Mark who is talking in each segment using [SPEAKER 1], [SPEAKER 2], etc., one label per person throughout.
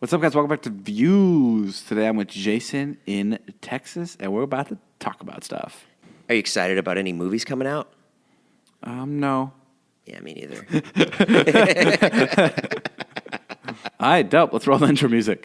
[SPEAKER 1] What's up, guys? Welcome back to Views. Today I'm with Jason in Texas, and we're about to talk about stuff.
[SPEAKER 2] Are you excited about any movies coming out?
[SPEAKER 1] No.
[SPEAKER 2] Yeah, me neither.
[SPEAKER 1] All right, dope. Let's roll the intro music.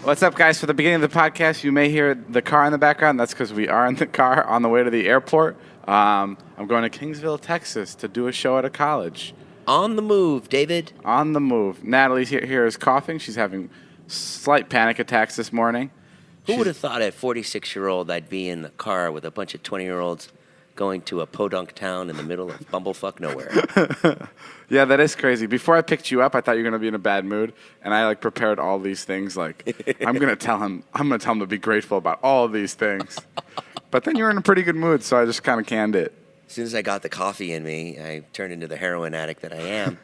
[SPEAKER 1] What's up, guys? For the beginning of the podcast, you may hear the car in the background. That's because we are in the car on the way to the airport. I'm going to Kingsville, Texas to do a show at a college.
[SPEAKER 2] On the move, David.
[SPEAKER 1] On the move. Natalie here is coughing. She's having slight panic attacks this morning.
[SPEAKER 2] Who would have thought at 46-year-old I'd be in the car with a bunch of 20-year-olds going to a podunk town in the middle of bumblefuck nowhere?
[SPEAKER 1] Yeah, that is crazy. Before I picked you up, I thought you were going to be in a bad mood, and I prepared all these things. I'm going to tell him to be grateful about all of these things. But then you were in a pretty good mood, so I just kind of canned it.
[SPEAKER 2] As soon as I got the coffee in me, I turned into the heroin addict that I am,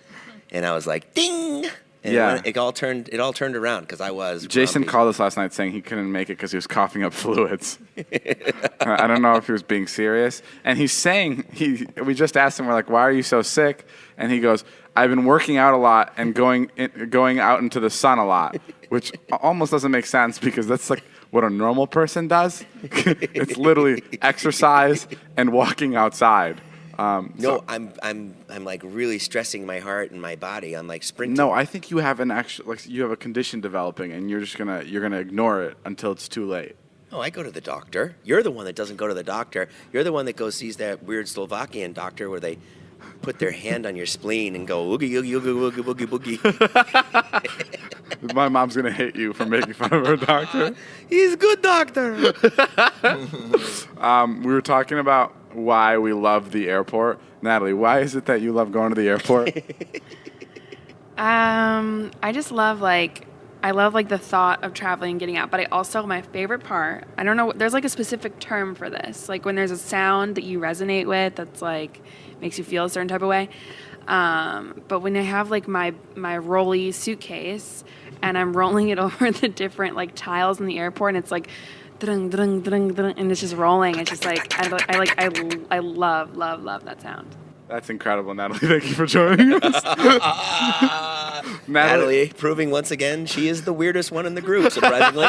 [SPEAKER 2] and I was like, ding! And
[SPEAKER 1] yeah.
[SPEAKER 2] it all turned around because I was.
[SPEAKER 1] Jason
[SPEAKER 2] grumpy.
[SPEAKER 1] called us last night saying he couldn't make it because he was coughing up fluids. I don't know if he was being serious. And he's saying, we just asked him, we're like, why are you so sick? And he goes, I've been working out a lot and going out into the sun a lot, which almost doesn't make sense because that's like what a normal person does. It's literally exercise and walking outside.
[SPEAKER 2] No, I'm like really stressing my heart and my body. I'm like sprinting.
[SPEAKER 1] No, I think you have you have a condition developing, and you're gonna ignore it until it's too late.
[SPEAKER 2] Oh, I go to the doctor. You're the one that doesn't go to the doctor. You're the one that sees that weird Slovakian doctor where they put their hand on your spleen and go oogie oogie oogie oogie boogie boogie.
[SPEAKER 1] My mom's gonna hate you for making fun of her doctor.
[SPEAKER 2] He's a good doctor.
[SPEAKER 1] We were talking about why we love the airport. Natalie, why is it that you love going to the airport?
[SPEAKER 3] I just love the thought of traveling and getting out, but I also, my favorite part, I don't know, there's like a specific term for this, like when there's a sound that you resonate with that's like makes you feel a certain type of way. But when I have like my rolly suitcase and I'm rolling it over the different like tiles in the airport, and it's like and it's just rolling. It's just like I love that sound.
[SPEAKER 1] That's incredible, Natalie. Thank you for joining us.
[SPEAKER 2] Natalie, proving once again she is the weirdest one in the group, surprisingly.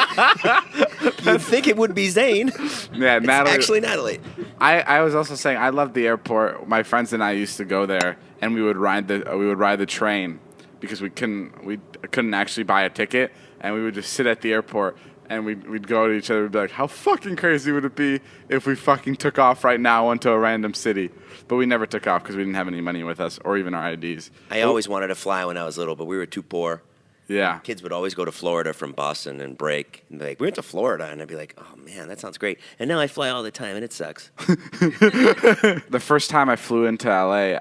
[SPEAKER 2] You'd think it would be Zane.
[SPEAKER 1] Yeah, Natalie.
[SPEAKER 2] It's actually Natalie.
[SPEAKER 1] I was also saying I love the airport. My friends and I used to go there, and we would ride the train because we couldn't actually buy a ticket, and we would just sit at the airport. And we'd go to each other and be like, how fucking crazy would it be if we fucking took off right now, went to a random city? But we never took off because we didn't have any money with us or even our IDs.
[SPEAKER 2] I always wanted to fly when I was little, but we were too poor.
[SPEAKER 1] Yeah.
[SPEAKER 2] Kids would always go to Florida from Boston and break. And be like, we went to Florida. And I'd be like, oh, man, that sounds great. And now I fly all the time, and it sucks.
[SPEAKER 1] The first time I flew into L.A.,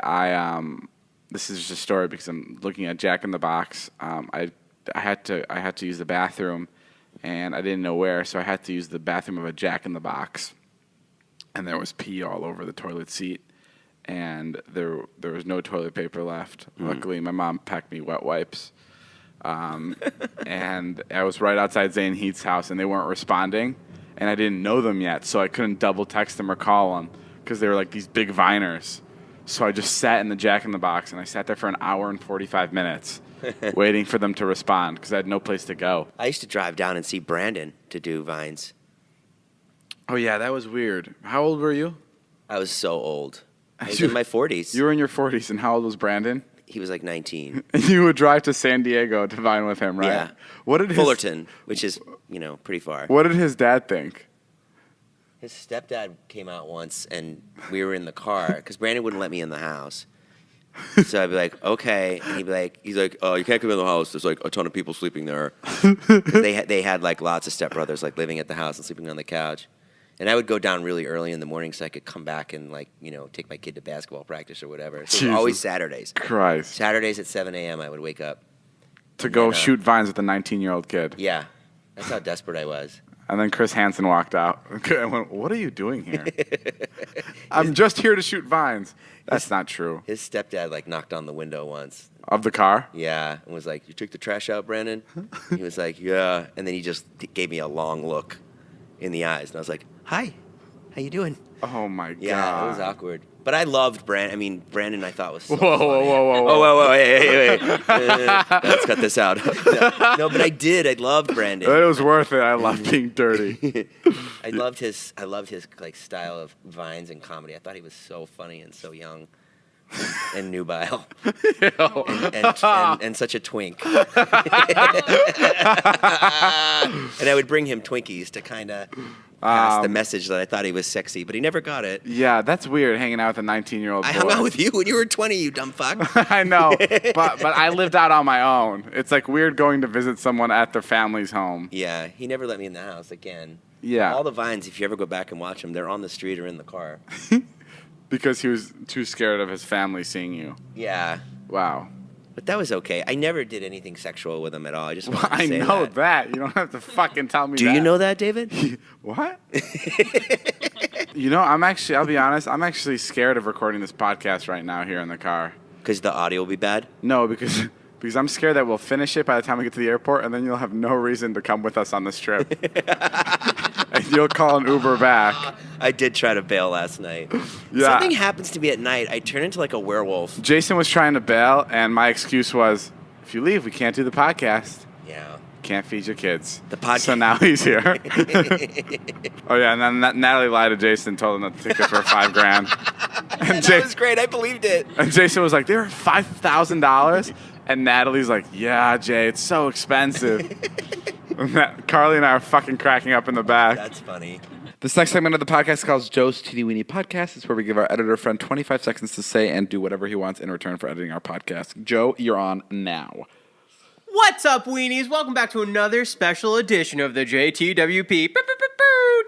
[SPEAKER 1] this is just a story because I'm looking at Jack in the Box. I had to use the bathroom. And I didn't know where, so I had to use the bathroom of a Jack in the Box. And there was pee all over the toilet seat, and there was no toilet paper left. Luckily, my mom packed me wet wipes. And I was right outside Zane Heath's house, and they weren't responding. And I didn't know them yet, so I couldn't double text them or call them because they were like these big viners. So I just sat in the Jack in the Box, and I sat there for an hour and 45 minutes. Waiting for them to respond because I had no place to go.
[SPEAKER 2] I used to drive down and see Brandon to do Vines.
[SPEAKER 1] Oh, yeah, that was weird. How old were you?
[SPEAKER 2] I was so old. I was in my 40s.
[SPEAKER 1] You were in your 40s, and how old was Brandon?
[SPEAKER 2] He was like 19.
[SPEAKER 1] And you would drive to San Diego to Vine with him, right?
[SPEAKER 2] Yeah.
[SPEAKER 1] What did
[SPEAKER 2] Fullerton, which is, pretty far.
[SPEAKER 1] What did his dad think?
[SPEAKER 2] His stepdad came out once, and we were in the car because Brandon wouldn't let me in the house. So I'd be like, okay. And he's like, oh, you can't come in the house. There's like a ton of people sleeping there. They had like lots of stepbrothers like living at the house and sleeping on the couch. And I would go down really early in the morning so I could come back and take my kid to basketball practice or whatever. So it was always Saturdays.
[SPEAKER 1] Christ.
[SPEAKER 2] Saturdays at 7 a.m. I would wake up.
[SPEAKER 1] To go shoot vines with a 19-year-old kid.
[SPEAKER 2] Yeah. That's how desperate I was.
[SPEAKER 1] And then Chris Hansen walked out. I went, what are you doing here? I'm just here to shoot vines. That's not true.
[SPEAKER 2] His stepdad knocked on the window once.
[SPEAKER 1] Of the car?
[SPEAKER 2] Yeah. And was like, you took the trash out, Brandon? He was like, yeah. And then he just gave me a long look in the eyes. And I was like, hi. how you doing?
[SPEAKER 1] Oh my god.
[SPEAKER 2] Yeah, it was awkward. But I loved Brandon. I mean, Brandon I thought was so
[SPEAKER 1] Whoa,
[SPEAKER 2] funny.
[SPEAKER 1] whoa.
[SPEAKER 2] Hey. Let's cut this out. No, but I did. I loved Brandon.
[SPEAKER 1] It was worth it. I love being dirty.
[SPEAKER 2] I loved his like style of vines and comedy. I thought he was so funny and so young. And nubile. and such a twink. And I would bring him Twinkies to kind of pass the message that I thought he was sexy, but he never got it.
[SPEAKER 1] Yeah, that's weird hanging out with a 19-year-old boy.
[SPEAKER 2] I hung out with you when you were 20, you dumb fuck.
[SPEAKER 1] I know, but I lived out on my own. It's like weird going to visit someone at their family's home.
[SPEAKER 2] Yeah, he never let me in the house again.
[SPEAKER 1] Yeah.
[SPEAKER 2] All the vines, if you ever go back and watch them, they're on the street or in the car.
[SPEAKER 1] Because he was too scared of his family seeing you.
[SPEAKER 2] Yeah.
[SPEAKER 1] Wow.
[SPEAKER 2] But that was okay. I never did anything sexual with him at all. I just wanted to
[SPEAKER 1] I
[SPEAKER 2] say
[SPEAKER 1] know
[SPEAKER 2] that.
[SPEAKER 1] that. You don't have to fucking tell me
[SPEAKER 2] Do
[SPEAKER 1] that.
[SPEAKER 2] you know that, David?
[SPEAKER 1] What? I'll be honest, I'm actually scared of recording this podcast right now here in the car.
[SPEAKER 2] Because the audio will be bad?
[SPEAKER 1] No, because I'm scared that we'll finish it by the time we get to the airport, and then you'll have no reason to come with us on this trip. And you'll call an Uber back.
[SPEAKER 2] I did try to bail last night.
[SPEAKER 1] Yeah.
[SPEAKER 2] Something happens to me at night. I turn into like a werewolf.
[SPEAKER 1] Jason was trying to bail, and my excuse was, if you leave, we can't do the podcast.
[SPEAKER 2] Yeah.
[SPEAKER 1] Can't feed your kids.
[SPEAKER 2] The podcast.
[SPEAKER 1] So now he's here. Oh, yeah, and then Natalie lied to Jason, told him not to take it for $5,000. And
[SPEAKER 2] That was great. I believed it.
[SPEAKER 1] And Jason was like, they were $5,000? And Natalie's like, yeah, Jay, it's so expensive. And Carly and I are fucking cracking up in the back.
[SPEAKER 2] That's funny.
[SPEAKER 1] This next segment of the podcast is called Joe's Teeny Weeny Podcast. It's where we give our editor friend 25 seconds to say and do whatever he wants in return for editing our podcast. Joe, you're on now.
[SPEAKER 4] What's up, weenies? Welcome back to another special edition of the JTWP.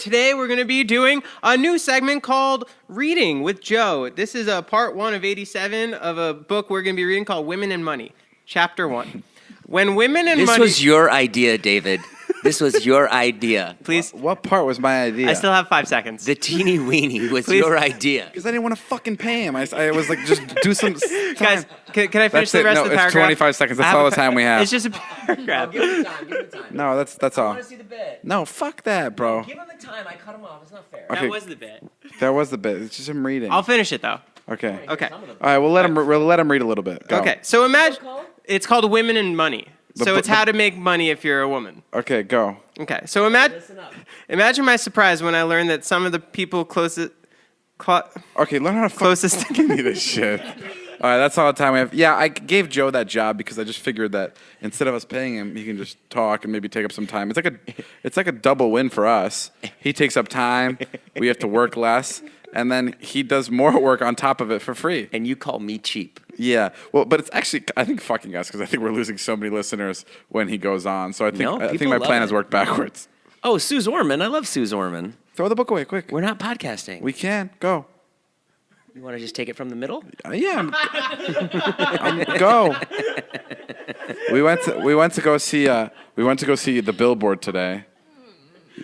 [SPEAKER 4] Today we're going to be doing a new segment called Reading with Joe. This is a part 1 of 87 of a book we're going to be reading called Women and Money. Chapter 1. When women and
[SPEAKER 2] This
[SPEAKER 4] money...
[SPEAKER 2] was your idea, David. This was your idea.
[SPEAKER 4] Please.
[SPEAKER 1] What part was my idea?
[SPEAKER 4] I still have 5 seconds.
[SPEAKER 2] The teeny weeny was
[SPEAKER 4] Please.
[SPEAKER 2] your idea.
[SPEAKER 1] Because I didn't want to fucking pay him. I was like, just do some time.
[SPEAKER 4] Guys, can I finish
[SPEAKER 1] That's
[SPEAKER 4] the
[SPEAKER 1] it.
[SPEAKER 4] rest
[SPEAKER 1] No,
[SPEAKER 4] of the
[SPEAKER 1] it's
[SPEAKER 4] paragraph?
[SPEAKER 1] 25 seconds. That's
[SPEAKER 4] I have
[SPEAKER 1] all
[SPEAKER 4] a
[SPEAKER 1] the time we have.
[SPEAKER 4] It's just a paragraph.
[SPEAKER 2] Give him the time.
[SPEAKER 1] No, that's all.
[SPEAKER 2] see the bit.
[SPEAKER 1] No, fuck that, bro.
[SPEAKER 2] Give him the time. I cut him off. It's not fair.
[SPEAKER 1] Okay.
[SPEAKER 4] That was the bit.
[SPEAKER 1] That was the bit. It's just him reading.
[SPEAKER 4] I'll finish it, though.
[SPEAKER 1] Okay.
[SPEAKER 4] Okay.
[SPEAKER 1] All right, we'll let him read a little bit. Go.
[SPEAKER 4] Okay, so imagine... It's called Women and Money. So it's
[SPEAKER 1] but-
[SPEAKER 4] how to make money if you're a woman.
[SPEAKER 1] Okay, go.
[SPEAKER 4] Okay, so imagine my surprise when I learned that some of the people closest...
[SPEAKER 1] Okay, learn how to
[SPEAKER 4] Closest-
[SPEAKER 1] give me this shit. All right, that's all the time we have. Yeah, I gave Joe that job because I just figured that instead of us paying him, he can just talk and maybe take up some time. It's like a double win for us. He takes up time, we have to work less, and then he does more work on top of it for free.
[SPEAKER 2] And you call me cheap.
[SPEAKER 1] Yeah, well, but it's actually I think fucking us because I think we're losing so many listeners when he goes on. So I think
[SPEAKER 2] people
[SPEAKER 1] my
[SPEAKER 2] love
[SPEAKER 1] plan
[SPEAKER 2] it.
[SPEAKER 1] has worked backwards.
[SPEAKER 2] Oh, Suze Orman. I love Suze Orman.
[SPEAKER 1] Throw the book away, quick.
[SPEAKER 2] We're not podcasting.
[SPEAKER 1] We can go.
[SPEAKER 2] You want to just take it from the middle?
[SPEAKER 1] Yeah, go. We went to go see the billboard today.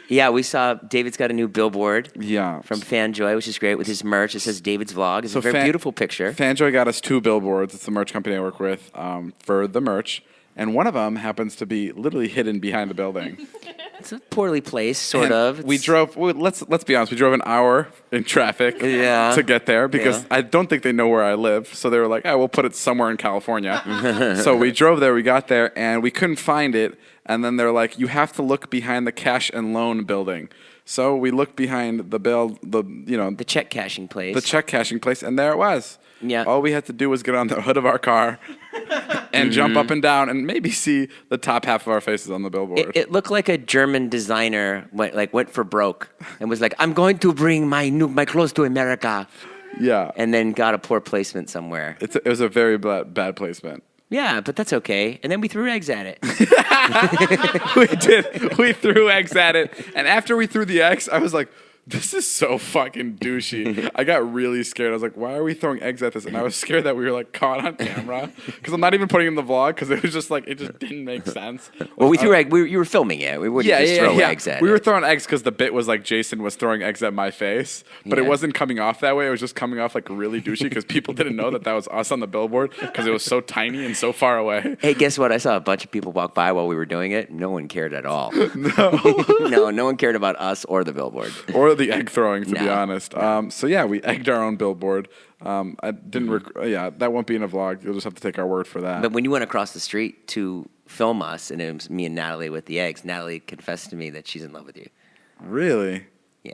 [SPEAKER 2] Yeah, we saw David's got a new billboard
[SPEAKER 1] Yeah,
[SPEAKER 2] from Fanjoy, which is great, with his merch. It says David's Vlog. It's a very beautiful picture.
[SPEAKER 1] Fanjoy got us 2 billboards. It's the merch company I work with for the merch, and one of them happens to be literally hidden behind the building.
[SPEAKER 2] It's a poorly placed, sort
[SPEAKER 1] And
[SPEAKER 2] of.
[SPEAKER 1] We drove. Let's be honest. We drove an hour in traffic to get there because
[SPEAKER 2] Yeah.
[SPEAKER 1] I don't think they know where I live. So they were like, "Oh, we'll put it somewhere in California." So we drove there. We got there and we couldn't find it. And then they're like, "You have to look behind the cash and loan building." So we looked behind
[SPEAKER 2] the check cashing place.
[SPEAKER 1] the check cashing place, and there it was.
[SPEAKER 2] Yeah.
[SPEAKER 1] All we had to do was get on the hood of our car and jump up and down and maybe see the top half of our faces on the billboard.
[SPEAKER 2] It looked like a German designer went for broke and was like, "I'm going to bring my clothes to America,"
[SPEAKER 1] yeah.
[SPEAKER 2] and then got a poor placement somewhere.
[SPEAKER 1] It was a very bad placement.
[SPEAKER 2] Yeah, but that's okay. And then we threw eggs at it.
[SPEAKER 1] We did. We threw eggs at it. And after we threw the eggs, I was like, this is so fucking douchey. I got really scared. I was like, why are we throwing eggs at this? And I was scared that we were like caught on camera. Because I'm not even putting in the vlog because it was just like, it just didn't make sense.
[SPEAKER 2] Well, we threw egg. You were filming it. We wouldn't just throw eggs at it.
[SPEAKER 1] We were throwing eggs because the bit was like Jason was throwing eggs at my face. But it
[SPEAKER 2] Yeah.
[SPEAKER 1] wasn't coming off that way. It was just coming off like really douchey because people didn't know that was us on the billboard because it was so tiny and so far away.
[SPEAKER 2] Hey, guess what? I saw a bunch of people walk by while we were doing it. No one cared at all. No one cared about us or the billboard.
[SPEAKER 1] Or the egg throwing, to be honest. So yeah, we egged our own billboard. I didn't. That won't be in a vlog. You'll just have to take our word for that.
[SPEAKER 2] But when you went across the street to film us, and it was me and Natalie with the eggs, Natalie confessed to me that she's in love with you.
[SPEAKER 1] Really?
[SPEAKER 2] Yeah.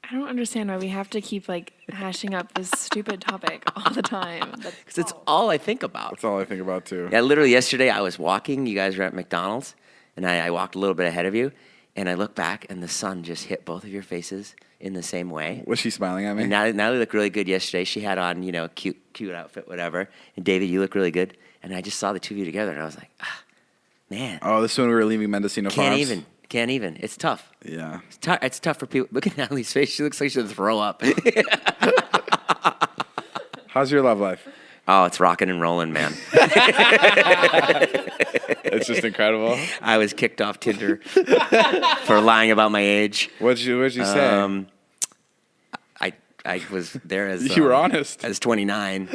[SPEAKER 5] I don't understand why we have to keep like hashing up this stupid topic all the time.
[SPEAKER 2] Because it's all I think about.
[SPEAKER 1] That's all I think about too.
[SPEAKER 2] Yeah, literally yesterday I was walking. You guys were at McDonald's, and I walked a little bit ahead of you, and I looked back, and the sun just hit both of your faces in the same way.
[SPEAKER 1] Was she smiling at me?
[SPEAKER 2] And Natalie looked really good yesterday. She had on, cute outfit, whatever. And David, you look really good. And I just saw the two of you together, and I was like, man.
[SPEAKER 1] Oh, this is when we were leaving Mendocino Farms?
[SPEAKER 2] Can't even. It's tough.
[SPEAKER 1] Yeah.
[SPEAKER 2] It's tough for people. Look at Natalie's face. She looks like she'll throw up.
[SPEAKER 1] How's your love life?
[SPEAKER 2] Oh, it's rocking and rolling, man.
[SPEAKER 1] It's just incredible.
[SPEAKER 2] I was kicked off Tinder for lying about my age.
[SPEAKER 1] What'd you say?
[SPEAKER 2] I was there as
[SPEAKER 1] you were honest
[SPEAKER 2] as 29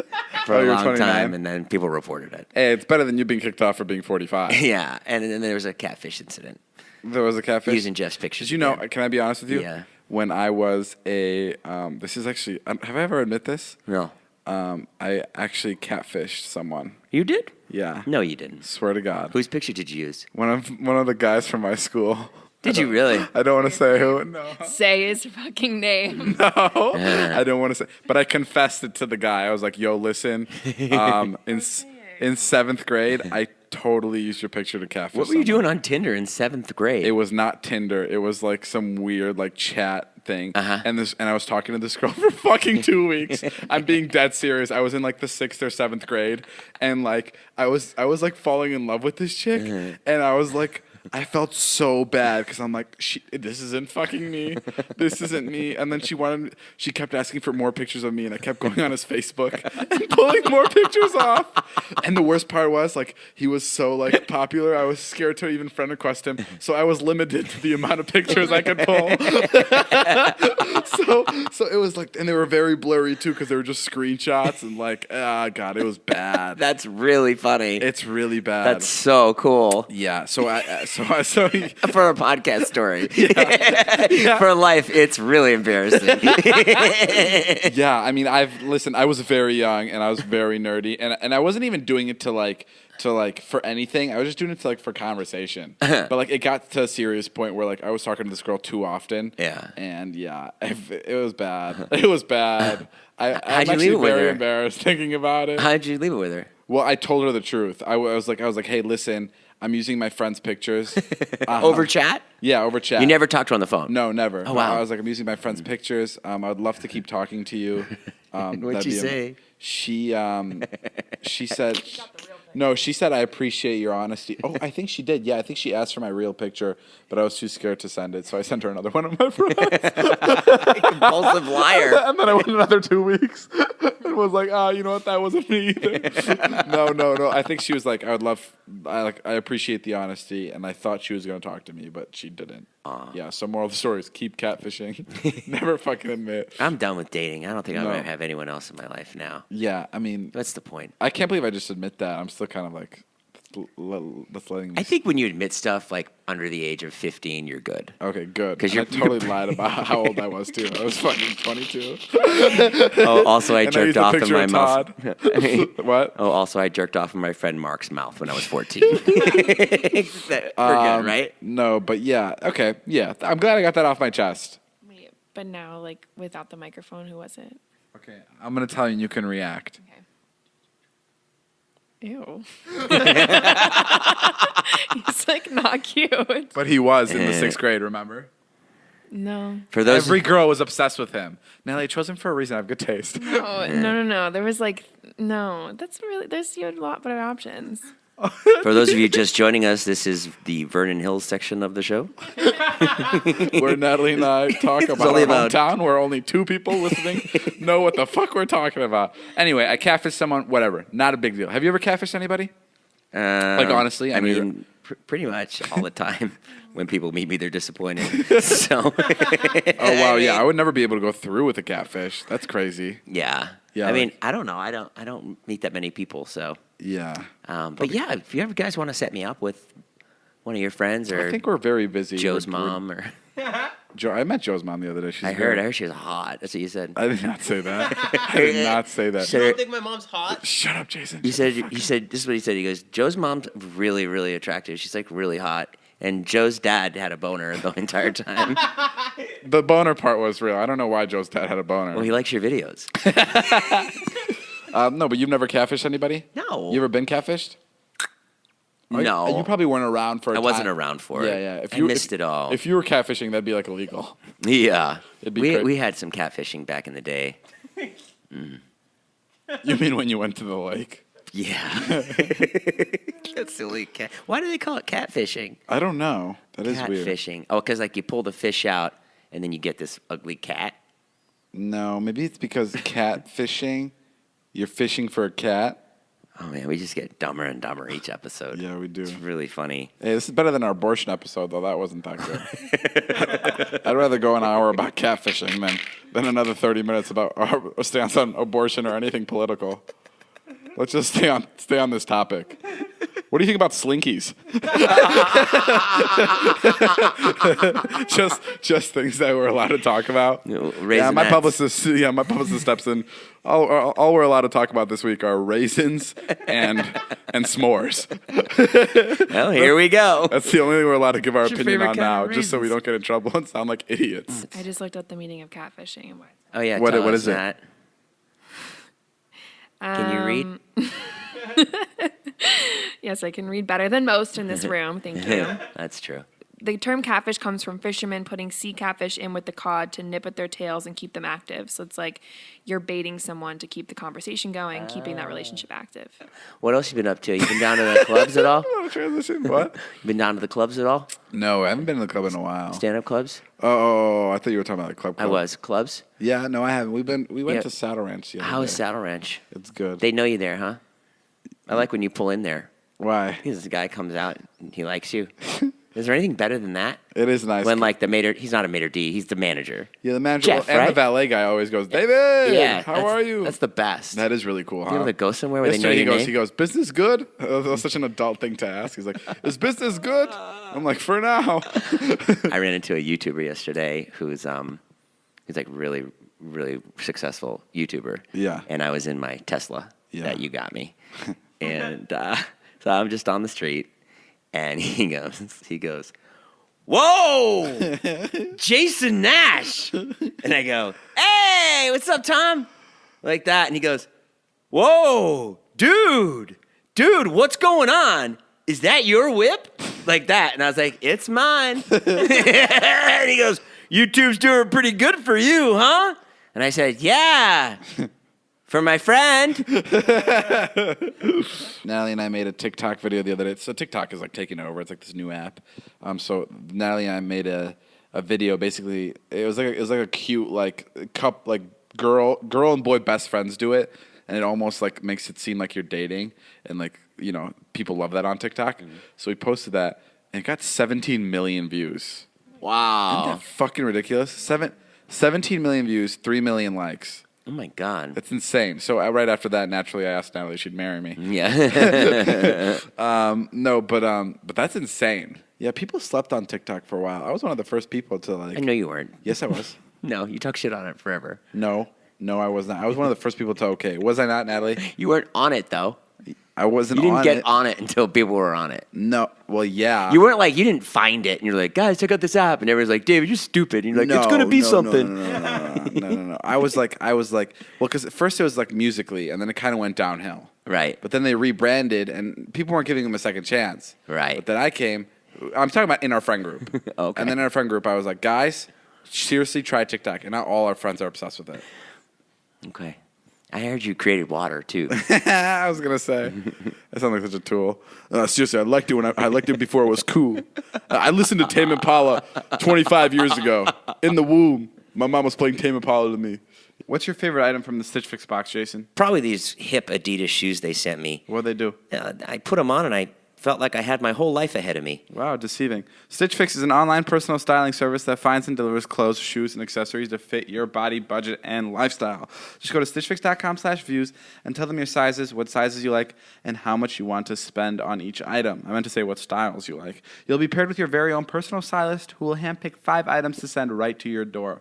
[SPEAKER 2] for a
[SPEAKER 1] you were
[SPEAKER 2] long
[SPEAKER 1] 29?
[SPEAKER 2] time, and then people reported it.
[SPEAKER 1] Hey, it's better than you being kicked off for being 45.
[SPEAKER 2] Yeah, and then there was a catfish incident.
[SPEAKER 1] There was a catfish?
[SPEAKER 2] Using Jeff's pictures.
[SPEAKER 1] Did you know,
[SPEAKER 2] again.
[SPEAKER 1] can I be honest with you?
[SPEAKER 2] Yeah.
[SPEAKER 1] When I was this is actually, have I ever admit this?
[SPEAKER 2] No.
[SPEAKER 1] I actually catfished someone.
[SPEAKER 2] You did?
[SPEAKER 1] Yeah.
[SPEAKER 2] No, you didn't.
[SPEAKER 1] Swear to God.
[SPEAKER 2] Whose picture did you use?
[SPEAKER 1] One of the guys from my school.
[SPEAKER 2] Did you really?
[SPEAKER 1] I don't want to say who. No.
[SPEAKER 5] Say his fucking name.
[SPEAKER 1] No. I don't want to say. But I confessed it to the guy. I was like, yo, listen. In 7th grade, I totally used your picture to catfish
[SPEAKER 2] What were you
[SPEAKER 1] someone.
[SPEAKER 2] doing on Tinder in 7th grade?
[SPEAKER 1] It was not Tinder. It was like some weird like chat thing.
[SPEAKER 2] Uh-huh.
[SPEAKER 1] And I was talking to this girl for fucking 2 weeks. I'm being dead serious. I was in like the 6th or 7th grade, and like I was like falling in love with this chick, and I was like, I felt so bad because I'm like, this isn't fucking me. This isn't me. And then she kept asking for more pictures of me, and I kept going on his Facebook and pulling more pictures off. And the worst part was, like, he was so like popular, I was scared to even friend request him. So I was limited to the amount of pictures I could pull. so it was like, and they were very blurry too because they were just screenshots, and like, God, it was bad.
[SPEAKER 2] That's really funny.
[SPEAKER 1] It's really bad.
[SPEAKER 2] That's so cool.
[SPEAKER 1] Yeah. So
[SPEAKER 2] For a podcast story. For life, it's really embarrassing.
[SPEAKER 1] yeah, I mean, I was very young, and I was very nerdy, and I wasn't even doing it to for anything. I was just doing it to for conversation. But like it got to a serious point where like I was talking to this girl too often.
[SPEAKER 2] Yeah.
[SPEAKER 1] And yeah, it was bad. It was bad. I'm
[SPEAKER 2] How'd you leave
[SPEAKER 1] actually
[SPEAKER 2] it with
[SPEAKER 1] very
[SPEAKER 2] her?
[SPEAKER 1] embarrassed thinking about it.
[SPEAKER 2] How'd you leave it with her?
[SPEAKER 1] Well, I told her the truth. I was like, hey, listen, I'm using my friend's pictures.
[SPEAKER 2] Over chat?
[SPEAKER 1] Yeah, over chat.
[SPEAKER 2] You never talked to her on the phone?
[SPEAKER 1] No, never.
[SPEAKER 2] Oh, wow.
[SPEAKER 1] I was like, I'm using my friend's pictures. I would love to keep talking to you.
[SPEAKER 2] What'd she say?
[SPEAKER 1] She said, no, she said, I appreciate your honesty. Oh, I think she did. Yeah, I think she asked for my real picture, but I was too scared to send it, so I sent her another one of my friends.
[SPEAKER 2] Compulsive liar.
[SPEAKER 1] And then I went another 2 weeks and was like, you know what? That wasn't me either. No. I think she was like, I appreciate the honesty, and I thought she was going to talk to me, but she didn't. Yeah, so moral of the story is keep catfishing. Never fucking admit.
[SPEAKER 2] I'm done with dating. I don't think I'm going to have anyone else in my life now.
[SPEAKER 1] Yeah, I mean,
[SPEAKER 2] What's the point?
[SPEAKER 1] I can't believe I just admit that. I'm still kind of like, that's letting me.
[SPEAKER 2] I think when you admit stuff like under the age of 15, you're good.
[SPEAKER 1] Okay, good.
[SPEAKER 2] 'Cause
[SPEAKER 1] And I
[SPEAKER 2] you're-
[SPEAKER 1] totally lied about how old I was too. I was fucking 22.
[SPEAKER 2] Oh, also I
[SPEAKER 1] And
[SPEAKER 2] jerked
[SPEAKER 1] used a
[SPEAKER 2] off in
[SPEAKER 1] picture
[SPEAKER 2] my
[SPEAKER 1] of
[SPEAKER 2] mouth.
[SPEAKER 1] Todd. What?
[SPEAKER 2] Oh, also I jerked off in my friend Mark's mouth when I was 14. We're good, right?
[SPEAKER 1] No, but yeah. Okay, yeah. I'm glad I got that off my chest.
[SPEAKER 5] Wait, but now, like, without the microphone, who was it?
[SPEAKER 1] Okay, I'm gonna tell you, and you can react.
[SPEAKER 5] Okay. Ew. He's like not cute.
[SPEAKER 1] But he was in the 6th grade. Remember?
[SPEAKER 5] No.
[SPEAKER 2] For those
[SPEAKER 1] Every girl was obsessed with him. Natalie, I chose him for a reason. I have good taste.
[SPEAKER 5] Oh, no. There was like, no. That's really, there's a lot better options.
[SPEAKER 2] For those of you just joining us, this is the Vernon Hills section of the show.
[SPEAKER 1] Where Natalie and I talk about
[SPEAKER 2] only
[SPEAKER 1] our
[SPEAKER 2] about-
[SPEAKER 1] hometown, where only 2 people listening know what the fuck we're talking about. Anyway, I catfished someone. Whatever, not a big deal. Have you ever catfished anybody? Honestly,
[SPEAKER 2] I mean, pretty much all the time. When people meet me, they're disappointed. So,
[SPEAKER 1] Oh wow, yeah, I would never be able to go through with a catfish. That's crazy.
[SPEAKER 2] yeah.
[SPEAKER 1] Yeah,
[SPEAKER 2] I mean,
[SPEAKER 1] like-
[SPEAKER 2] I don't know. I don't meet that many people. So,
[SPEAKER 1] Yeah,
[SPEAKER 2] but yeah, if you ever guys want to set me up with one of your friends or
[SPEAKER 1] I think we're very busy.
[SPEAKER 2] Joe's
[SPEAKER 1] We're-
[SPEAKER 2] mom or
[SPEAKER 1] Joe, I met Joe's mom the other day. She's
[SPEAKER 2] I
[SPEAKER 1] good.
[SPEAKER 2] heard she was hot. That's what you said.
[SPEAKER 1] I did not say that. I did not say that.
[SPEAKER 4] You don't think my mom's hot?
[SPEAKER 1] Shut up, Jason.
[SPEAKER 2] He said, this is what he said. He goes, Joe's mom's really, really attractive. She's like really hot. And Joe's dad had a boner the entire time.
[SPEAKER 1] The boner part was real. I don't know why Joe's dad had a boner.
[SPEAKER 2] Well, he likes your videos.
[SPEAKER 1] No, but you've never catfished anybody?
[SPEAKER 2] No.
[SPEAKER 1] You ever been catfished?
[SPEAKER 2] No.
[SPEAKER 1] You probably weren't around for it.
[SPEAKER 2] I wasn't around for it.
[SPEAKER 1] Yeah.
[SPEAKER 2] I missed it all.
[SPEAKER 1] If you were catfishing, that'd be like illegal.
[SPEAKER 2] Yeah.
[SPEAKER 1] It'd be
[SPEAKER 2] We had some catfishing back in the day.
[SPEAKER 1] You mean when you went to the lake?
[SPEAKER 2] Yeah. That's silly. Why do they call it catfishing?
[SPEAKER 1] I don't know. That is weird.
[SPEAKER 2] Catfishing. Oh, because like you pull the fish out and then you get this ugly cat.
[SPEAKER 1] No, maybe it's because catfishing, you're fishing for a cat.
[SPEAKER 2] Oh man, we just get dumber and dumber each episode.
[SPEAKER 1] Yeah, we do.
[SPEAKER 2] It's really funny.
[SPEAKER 1] Hey, this is better than our abortion episode, though. That wasn't that good. I'd rather go an hour about catfishing than another 30 minutes about our stance on abortion or anything political. Let's just stay on this topic. What do you think about slinkies? just things that we're allowed to talk about. My publicist steps in. All we're allowed to talk about this week are raisins and s'mores.
[SPEAKER 2] Well, here we go.
[SPEAKER 1] That's the only thing we're allowed to give our
[SPEAKER 5] What's your
[SPEAKER 1] opinion
[SPEAKER 5] favorite
[SPEAKER 1] on
[SPEAKER 5] kind
[SPEAKER 1] now,
[SPEAKER 5] of
[SPEAKER 1] just so we
[SPEAKER 5] raisins?
[SPEAKER 1] don't get in trouble and sound like idiots.
[SPEAKER 5] I just looked up the meaning of catfishing and what.
[SPEAKER 2] Oh yeah,
[SPEAKER 1] What
[SPEAKER 2] tell
[SPEAKER 1] is
[SPEAKER 2] us
[SPEAKER 1] it?
[SPEAKER 2] that. Can you read?
[SPEAKER 5] Yes, I can read better than most in this room. Thank you.
[SPEAKER 2] That's true.
[SPEAKER 5] The term catfish comes from fishermen putting sea catfish in with the cod to nip at their tails and keep them active. So it's like you're baiting someone to keep the conversation going, keeping that relationship active.
[SPEAKER 2] What else you been up to? You been down to the clubs at all?
[SPEAKER 1] Transition? What?
[SPEAKER 2] You been down to the clubs at all?
[SPEAKER 1] No, I haven't been in the club in a while.
[SPEAKER 2] Stand-up clubs?
[SPEAKER 1] Oh, I thought you were talking about the club.
[SPEAKER 2] I was. Clubs?
[SPEAKER 1] Yeah, no, I haven't. We went
[SPEAKER 2] Yeah.
[SPEAKER 1] to Saddle Ranch the other
[SPEAKER 2] How is
[SPEAKER 1] day.
[SPEAKER 2] Saddle Ranch?
[SPEAKER 1] It's good.
[SPEAKER 2] They know you there, huh? I like when you pull in there.
[SPEAKER 1] Why?
[SPEAKER 2] Because the guy comes out and he likes you. Is there anything better than that?
[SPEAKER 1] It is nice.
[SPEAKER 2] When like the maitre, he's not a maitre d', he's the manager.
[SPEAKER 1] Yeah, the manager
[SPEAKER 2] Jeff,
[SPEAKER 1] and
[SPEAKER 2] right?
[SPEAKER 1] the valet guy always goes, David,
[SPEAKER 2] Yeah.
[SPEAKER 1] how
[SPEAKER 2] that's-
[SPEAKER 1] are you?
[SPEAKER 2] That's the best.
[SPEAKER 1] That is really cool,
[SPEAKER 2] You able
[SPEAKER 1] huh?
[SPEAKER 2] to go somewhere where they know
[SPEAKER 1] Yesterday
[SPEAKER 2] your
[SPEAKER 1] he
[SPEAKER 2] name?
[SPEAKER 1] goes, business good? That's such an adult thing to ask. He's like, is business good? I'm like, for now.
[SPEAKER 2] I ran into a YouTuber yesterday who's like really, really successful YouTuber.
[SPEAKER 1] Yeah.
[SPEAKER 2] And I was in my Tesla
[SPEAKER 1] Yeah.
[SPEAKER 2] that you got me. And so I'm just on the street and he goes, whoa, Jason Nash. And I go, hey, what's up, Tom? Like that. And he goes, whoa, dude, what's going on? Is that your whip? Like that. And I was like, it's mine. And he goes, YouTube's doing pretty good for you, huh? And I said, yeah, for my friend.
[SPEAKER 1] Natalie and I made a TikTok video the other day. So TikTok is like taking over. It's like this new app. So Natalie and I made a video. Basically, it was like a cute girl and boy best friends do it, and it almost like makes it seem like you're dating, and like people love that on TikTok. Mm-hmm. So we posted that, and it got 17 million views.
[SPEAKER 2] Wow.
[SPEAKER 1] Isn't that fucking ridiculous? 17 million views, 3 million likes.
[SPEAKER 2] Oh my God.
[SPEAKER 1] That's insane. So right after that, naturally, I asked Natalie if she'd marry me.
[SPEAKER 2] Yeah.
[SPEAKER 1] No, but that's insane. Yeah, people slept on TikTok for a while. I was one of the first people to like.
[SPEAKER 2] I know you weren't.
[SPEAKER 1] Yes, I was.
[SPEAKER 2] No, you talk shit on it forever.
[SPEAKER 1] No, I was not. I was one of the first people to. Okay, was I not, Natalie?
[SPEAKER 2] You weren't on it though.
[SPEAKER 1] I wasn't.
[SPEAKER 2] You didn't
[SPEAKER 1] on
[SPEAKER 2] get
[SPEAKER 1] it.
[SPEAKER 2] on it until people were on it.
[SPEAKER 1] No. Well, yeah.
[SPEAKER 2] You weren't like, you didn't find it and you're like, guys, check out this app. And everyone's like, David, you're stupid. And you're like, it's going to be something.
[SPEAKER 1] No. I was like, well, because at first it was like Musically, and then it kind of went downhill.
[SPEAKER 2] Right.
[SPEAKER 1] But then they rebranded, and people weren't giving them a second chance.
[SPEAKER 2] Right.
[SPEAKER 1] But then I'm talking about in our friend group.
[SPEAKER 2] Okay.
[SPEAKER 1] And then in our friend group, I was like, guys, seriously try TikTok. And now all our friends are obsessed with it.
[SPEAKER 2] Okay. I heard you created water too.
[SPEAKER 1] I was going to say. That sounds like such a tool. Seriously, I liked it I liked it before it was cool. I listened to Tame Impala 25 years ago. In the womb. My mom was playing Tame Impala to me. What's your favorite item from the Stitch Fix box, Jason?
[SPEAKER 2] Probably these hip Adidas shoes they sent me.
[SPEAKER 1] What do they do?
[SPEAKER 2] I put them on and I felt like I had my whole life ahead of me.
[SPEAKER 1] Wow, deceiving. Stitch Fix is an online personal styling service that finds and delivers clothes, shoes, and accessories to fit your body, budget, and lifestyle. Just go to stitchfix.com/views and tell them your sizes, what sizes you like, and how much you want to spend on each item. I meant to say what styles you like. You'll be paired with your very own personal stylist who will handpick 5 items to send right to your door.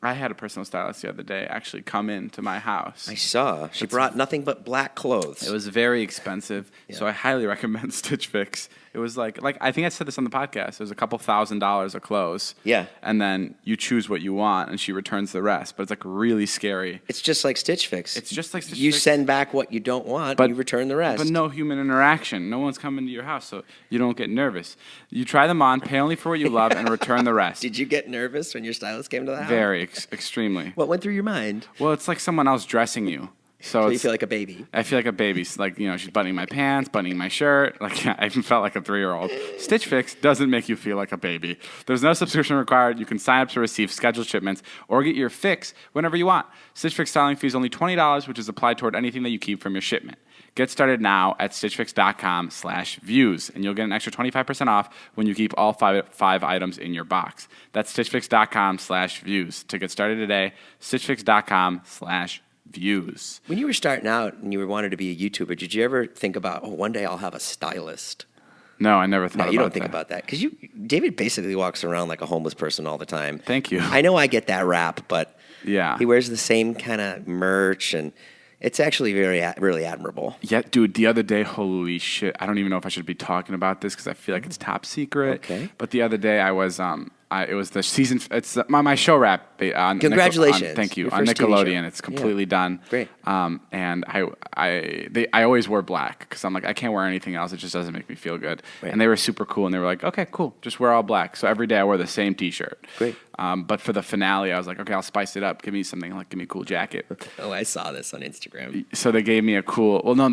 [SPEAKER 1] I had a personal stylist the other day actually come into my house.
[SPEAKER 2] I saw. She brought nothing but black clothes.
[SPEAKER 1] It was very expensive, so I highly recommend Stitch Fix. It was like I think I said this on the podcast. It was a couple $1,000s of clothes.
[SPEAKER 2] Yeah.
[SPEAKER 1] And then you choose what you want, and she returns the rest. But it's like really scary.
[SPEAKER 2] It's just like Stitch Fix.
[SPEAKER 1] It's just like Stitch
[SPEAKER 2] You
[SPEAKER 1] Fix.
[SPEAKER 2] send back what you don't want, and you return the rest.
[SPEAKER 1] But no human interaction. No one's coming to your house, so you don't get nervous. You try them on, pay only for what you love, and return the rest.
[SPEAKER 2] Did you get nervous when your stylist came to the house?
[SPEAKER 1] Very extremely.
[SPEAKER 2] What went through your mind?
[SPEAKER 1] Well, it's like someone else dressing you. So
[SPEAKER 2] You feel like a baby.
[SPEAKER 1] I feel like a baby. Like, she's buttoning my pants, buttoning my shirt. Like, I even felt like a 3-year-old. Stitch Fix doesn't make you feel like a baby. There's no subscription required. You can sign up to receive scheduled shipments or get your fix whenever you want. Stitch Fix styling fee is only $20, which is applied toward anything that you keep from your shipment. Get started now at stitchfix.com/views, and you'll get an extra 25% off when you keep all five items in your box. That's stitchfix.com/views. To get started today, stitchfix.com/views.
[SPEAKER 2] When you were starting out and you wanted to be a YouTuber, did you ever think about, one day I'll have a stylist?
[SPEAKER 1] No, I never thought about that.
[SPEAKER 2] No, you don't think about that. Because David basically walks around like a homeless person all the time.
[SPEAKER 1] Thank you.
[SPEAKER 2] I know I get that rap, but
[SPEAKER 1] Yeah.
[SPEAKER 2] he wears the same kind of merch, and it's actually really admirable.
[SPEAKER 1] Yeah, dude, the other day, holy shit. I don't even know if I should be talking about this because I feel like it's top secret.
[SPEAKER 2] Okay.
[SPEAKER 1] But the other day I was, it was the season, it's my show wrap. On
[SPEAKER 2] Congratulations.
[SPEAKER 1] Thank you.
[SPEAKER 2] Your
[SPEAKER 1] On
[SPEAKER 2] first TV
[SPEAKER 1] Nickelodeon.
[SPEAKER 2] show.
[SPEAKER 1] It's completely done.
[SPEAKER 2] Great.
[SPEAKER 1] And I always wear black because I'm like, I can't wear anything else. It just doesn't make me feel good.
[SPEAKER 2] Right.
[SPEAKER 1] And they were super cool. And they were like, okay, cool. Just wear all black. So every day I wore the same T-shirt.
[SPEAKER 2] Great.
[SPEAKER 1] But for the finale, I was like, okay, I'll spice it up. Give me a cool jacket.
[SPEAKER 2] Oh, I saw this on Instagram.
[SPEAKER 1] So they gave me they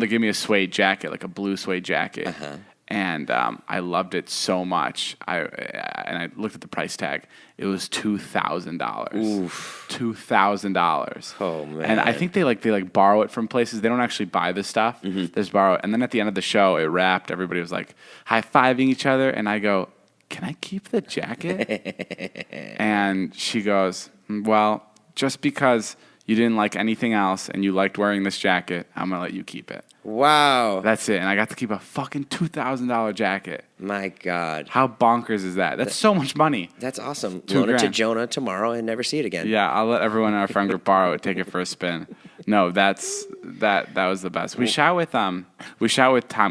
[SPEAKER 1] gave me a suede jacket, like a blue suede jacket. Uh-huh. And I loved it so much. I looked at the price tag. It was $2,000.
[SPEAKER 2] Oof.
[SPEAKER 1] $2,000.
[SPEAKER 2] Oh man.
[SPEAKER 1] And I think they borrow it from places. They don't actually buy the stuff. Mm-hmm. They just borrow it. And then at the end of the show, it wrapped. Everybody was like high-fiving each other. And I go, can I keep the jacket? And she goes, well, just because you didn't like anything else and you liked wearing this jacket, I'm going to let you keep it.
[SPEAKER 2] Wow.
[SPEAKER 1] That's it. And I got to keep a fucking $2,000 jacket.
[SPEAKER 2] My God.
[SPEAKER 1] How bonkers is that? That's so much money.
[SPEAKER 2] That's awesome.
[SPEAKER 1] $2,000.
[SPEAKER 2] Loan it to Jonah tomorrow and never see it again.
[SPEAKER 1] Yeah, I'll let everyone in our friend group borrow it, take it for a spin. No, that was the best. We shot with Tom